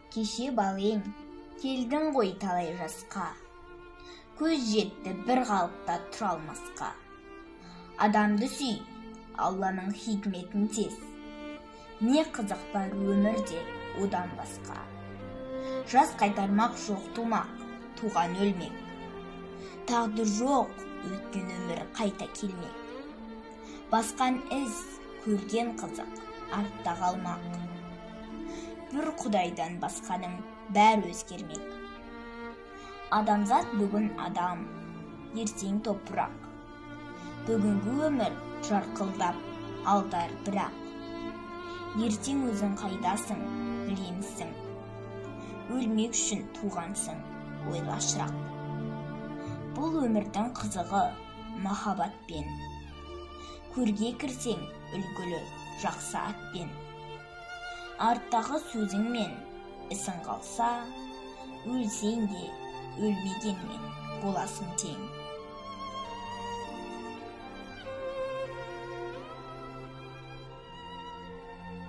Кеше балең, келдің ғой талай жасқа, көз жетті бір қалыпта тұра алмасқа. Адамды сүй, Алланың хикметін тез, не қызық бар өмірде одан басқа. Жас қайтармақ жоқ тумақ, туған өлмек. Тағдыр жоқ, өткен өмір қайта келмек. Басқан із, көрген қызық, артта қалмақ. Бір Құдайдан басқаның бәрі өзгермек. Адамзат бүгін адам, ертең топырақ. Бүгінгі өмір жарқылдап алдар бірақ. Ертең өзің қайдасың, білемісің? Өлмек үшін туғансың, ойла шырақ. Бұл өмірдің қызығы махаббатпен. Көрге кірсең, үлгілі жақсы атпен. Арттағы сөзіңмен ісің қалса, өлсең де өлмегенмен боласың тең.